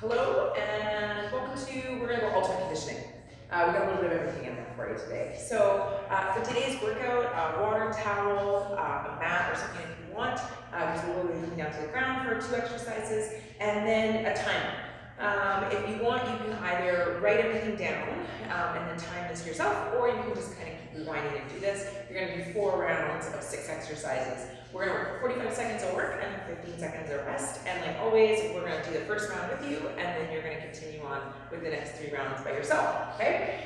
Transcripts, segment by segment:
Hello and welcome to, we're going to go alternate conditioning. We got a little bit of everything in there for you today. So for today's workout, water, towel, a mat or something if you want, because we'll be moving down to the ground for 2 exercises, and then a timer. If you want, you can either write everything down and then time this yourself, or you can just kind of keep rewinding and do this. You're going to do 4 rounds of 6 exercises. We're going to work for 45 seconds of work and then 15 seconds of rest. And like always, we're going to do the first round with you, and then you're going to continue on with the next 3 rounds by yourself, okay?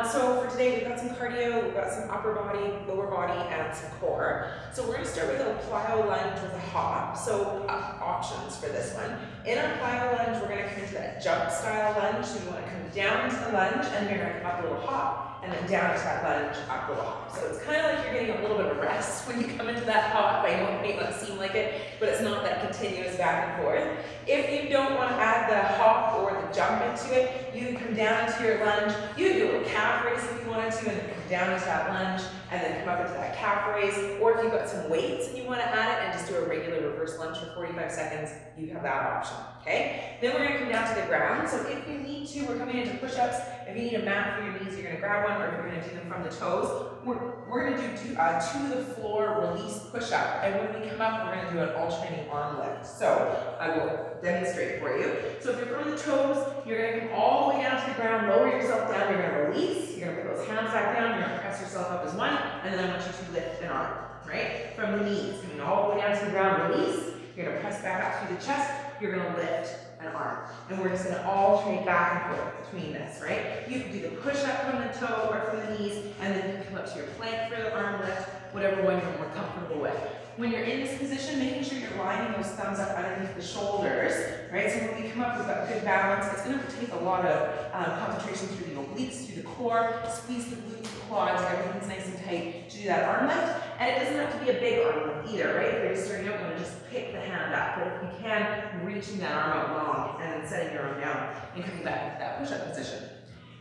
So for today, we've got some cardio, we've got some upper body, lower body, and some core. So we're going to start with a plyo lunge with a hop. So options for this one. In our plyo lunge, we're going to come into that jump style lunge. So you want to come down into the lunge, and you're going to come up a little hop, and then down into that lunge, up a little hop. So it's kind of like you're getting a little bit of rest when you come into that hop. I know it may not seem like it, but it's not that continuous back and forth. If you don't want to add the hop or the jump into it, you can come down into your lunge. You can do a little calf raise if you wanted to, and then come down into that lunge, and then come up into that calf raise. Or if you've got some weights and you want to add it and just do a regular reverse lunge for 45 seconds, you have that option, okay? Then we're going to come down to the ground. So if you need to, we're coming into push-ups. If you need a mat for your knees, you're going to grab one, or if you're going to do them from the toes, we're going to do to the floor release push-up. And when we come up, we're going to do an alternating arm lift. So I will demonstrate for you. So if you're from the toes, you're going to come all the way down to the ground, lower yourself down, you're going to release, you're going to put those hands back down, you're going to press yourself up as one, and then I want you to lift an arm, right? From the knees, coming all the way down to the ground, release, you're going to press back up through the chest, you're going to lift an arm. And we're just going to alternate back and forth between this, right? You can do the push-up from the toe or from the knees, and then you can come up to your plank for the arm lift, whatever one you're more comfortable with. When you're in this position, making sure you're lining those thumbs up underneath the shoulders, right? So when we come up, we've got good balance. It's going to take a lot of concentration through the obliques, through the core, squeeze the glutes, the quads, everything's nice and tight to do that arm lift. And it doesn't have to be a big arm lift either, right? If you're just starting out, we're going to just pick the hand up. But if you can, reaching that arm out long and then setting your arm down and coming back into that push-up position.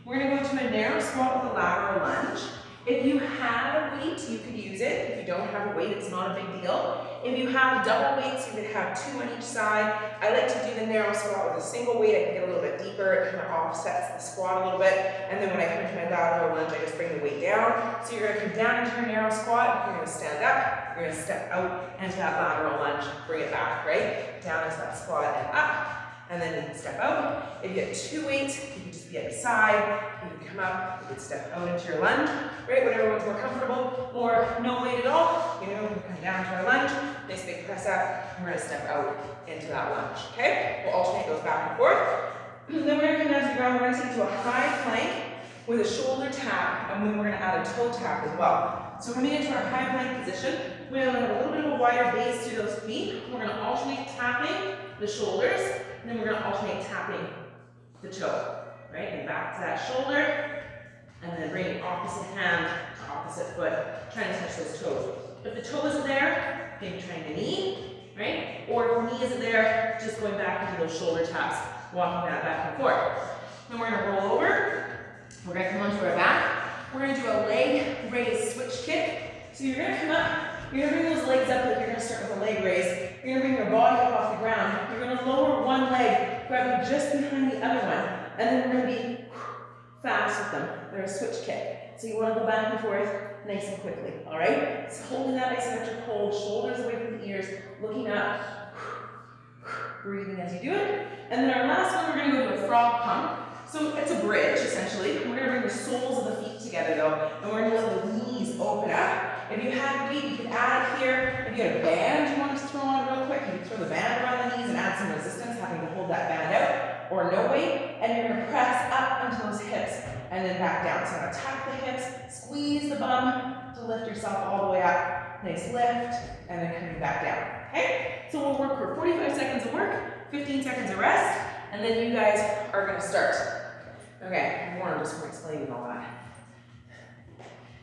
We're going to go to a narrow squat with a lateral lunge. If you have a weight, you could use it. If you don't have a weight, it's not a big deal. If you have double weights, you could have 2 on each side. I like to do the narrow squat with a single weight. I can get a little bit deeper. It kind of offsets the squat a little bit. And then when I come into my lateral lunge, I just bring the weight down. So you're going to come down into your narrow squat. You're going to stand up. You're going to step out into that lateral lunge. Bring it back, right? Down into that squat and up. And then you can step out. If you have 2 weights, you can just be at the side. You can come up, you can step out into your lunge, right? Whatever one's more comfortable, or no weight at all. You know, we can come down to our lunge, nice big press up, and we're gonna step out into that lunge, okay? We'll alternate those back and forth. Then we're gonna come down to the ground, we're gonna take it to a high plank with a shoulder tap, and then we're gonna add a toe tap as well. So coming into our high plank position, we're gonna have a little bit of a wider base through those feet. We're gonna alternate tapping the shoulders, and then we're going to alternate tapping the toe, right? And back to that shoulder, and then bringing opposite hand to opposite foot, trying to touch those toes. If the toe isn't there, maybe trying the knee, right? Or if the knee isn't there, just going back into those shoulder taps, walking that back and forth. Then we're going to roll over. We're going to come onto our back. We're going to do a leg raise switch kick. So you're going to come up. You're going to bring those legs up like you're going to start with a leg raise. You're going to bring your body up off the ground. You're going to lower one leg, grabbing just behind the other one. And then we're going to be fast with them. They're a switch kick. So you want to go back and forth nice and quickly, all right? So holding that isometric hold, shoulders away from the ears, looking up, breathing as you do it. And then our last one, we're going to go to a frog pump. So it's a bridge, essentially. We're going to bring the soles of the feet together, though, and we're going to let the knees open up. If you have weight, you can add it here. If you have a band you want to throw on real quick, you can throw the band around the knees and add some resistance, having to hold that band out, or no weight. And you're going to press up into those hips and then back down. So I'm going to tap the hips, squeeze the bum to lift yourself all the way up. Nice lift, and then coming back down. Okay? So we'll work for 45 seconds of work, 15 seconds of rest, and then you guys are going to start. Okay, more just for explaining all that.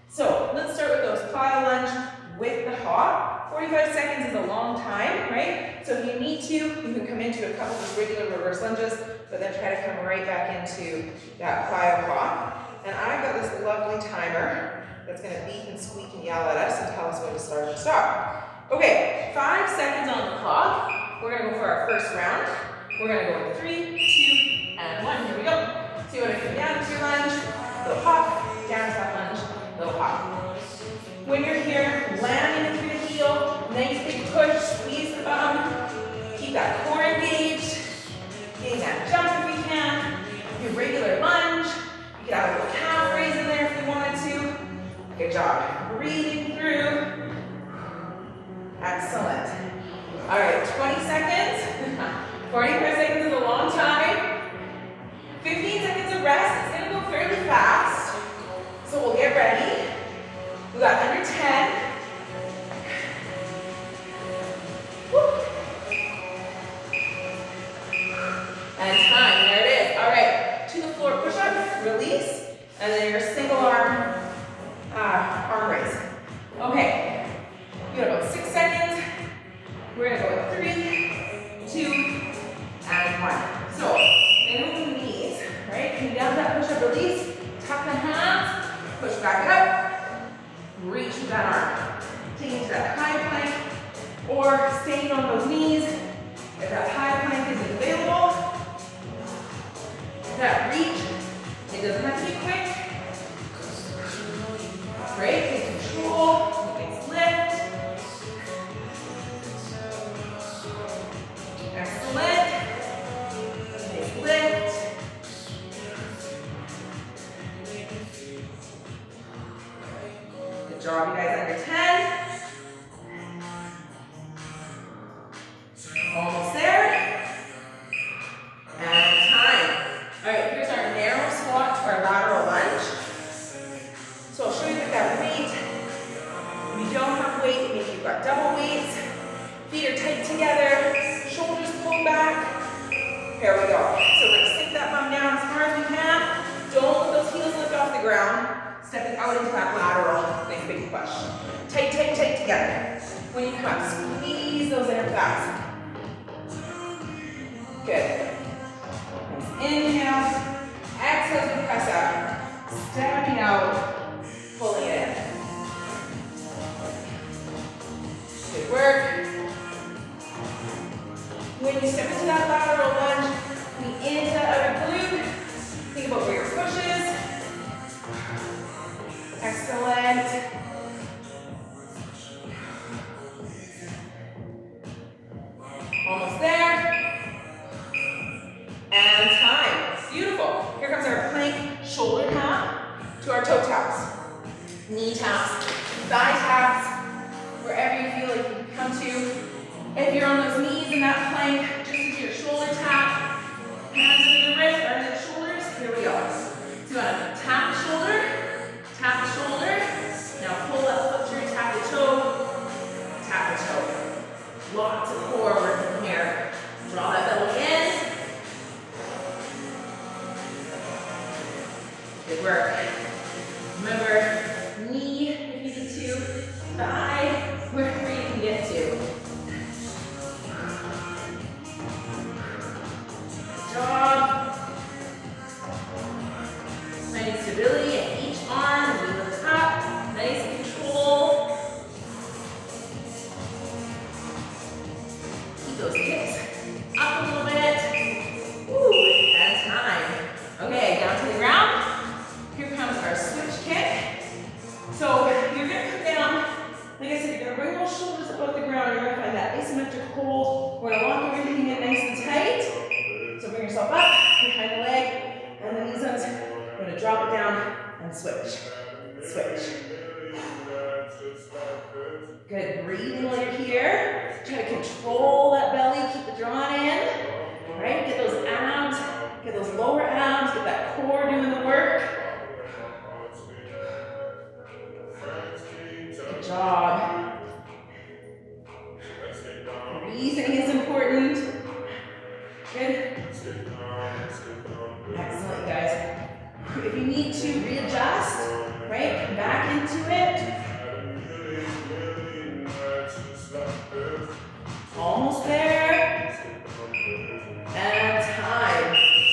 So let's start with those plyo lunge with the hop. 45 seconds is a long time, right? So if you need to, you can come into a couple of regular reverse lunges, but then try to come right back into that plyo hop. And I've got this lovely timer that's going to beep and squeak and yell at us and tell us when to start and stop. Okay, 5 seconds on the clock. We're going to go for our first round. We're going to go in 3, 2, and 1. Here we go. So you want to come down to your lunge, little hop, down to that lunge, little hop. When you're here, landing through the heel, nice big push, squeeze the bum, keep that core engaged, getting that jump if you can, your regular lunge, you could add a little calf raise in there if you wanted to. Good job. Breathing through. Excellent. All right, 20 seconds. 45 seconds is a long time. 15 seconds of rest. It's going to go fairly fast. So we'll get ready. We got under 10. Woo. And time. There it is. All right. To the floor push-up, release, and then your single arm raise. Okay. You got about 6 seconds. We're going to go with 3, 2, and 1. So, in with the knees, right? Coming down to that push-up release. Tuck the hands. Push back up. Reach with that arm. Taking to that high plank. Or staying on those knees if that high plank isn't available. That reach. It doesn't have to be quick. Great. Take control. Nice lift. Excellent. Nice lift. Good job, you guys. Under 10. Almost there. And time. All right, here's our narrow squat to our lateral lunge. So I'll show you with that weight. If you don't have weight, maybe you've got double weights. Feet are tight together. Shoulders pulled back. Here we go. So we're gonna sink that bum down as far as we can. Don't let those heels lift off the ground. Stepping out into that lateral. Nice big push. Tight, tight, tight together. When you come up, squeeze those inner thighs. Good. Inhale. Exhale as we press up. Stepping out. Pulling it in. Good work. When you step into that lateral lunge, lean into that other glute. Think about where your push is. Excellent. Almost there. And time. Beautiful. Here comes our plank shoulder tap to our toe taps. Knee taps, thigh taps, wherever you feel like you can come to. If you're on those knees in that plank, just into your shoulder tap. Hands under the wrist, or under the shoulders. Here we go. So you want to tap the shoulder, tap the shoulder. Now pull that foot through, tap the toe, tap the toe. Lots of core work from here. Draw that belly in. Good work. Remember, knee if you need to, thigh, wherever you can get to. Good job. Nice stability in each arm as we lift up. Nice control. Keep those hips up a little bit. Woo, and time. Okay, down to the ground. Here comes our switch kick. So you're going to come down, like I said, you're going to bring those shoulders above the ground. You're going to find that asymmetric hold. We're going to lock everything in nice and tight. So bring yourself up, behind the leg, and the knee zones. You're going to drop it down and switch. Switch. Good, breathing while you're here. Try to control that belly, keep the drawn in. Right, get those abs, get those lower abs, get that core doing the work. Good job. Breathing is important. Good. Excellent, guys. If you need to readjust, right, come back into it. Almost there. And time.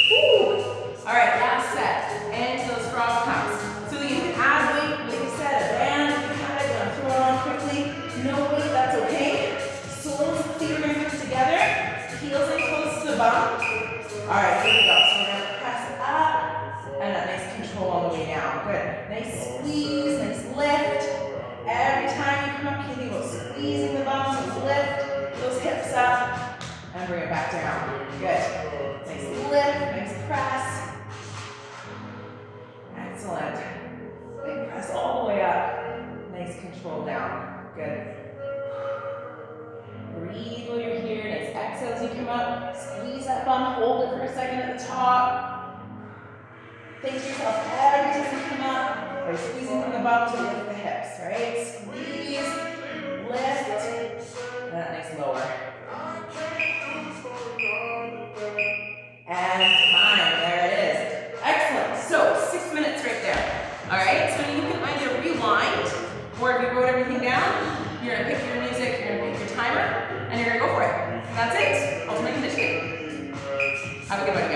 Woo. All right, last set. And those frog pumps. So you can add weight, like I said, a band if you have it, you want to throw it on quickly. No weight, that's okay. Soles of the feet are going to come together. Heels in close to the bum. All right, here we go. So we're going to and bring it back down. Good. Nice lift, nice press. Excellent. Big press all the way up. Nice control down. Good. Breathe while you're here. Nice exhale as you come up. Squeeze that bum. Hold it for a second at the top. Think to yourself every time you come up by squeezing from the bum to lift the hips, right? Squeeze, lift, and that nice lower. And time, there it is. Excellent. So 6 minutes right there. All right, so you can either rewind, or if you wrote everything down, you're gonna pick your music, you're gonna pick your timer, and you're gonna go for it. That's it. Ultimate conditioning. Have a good one.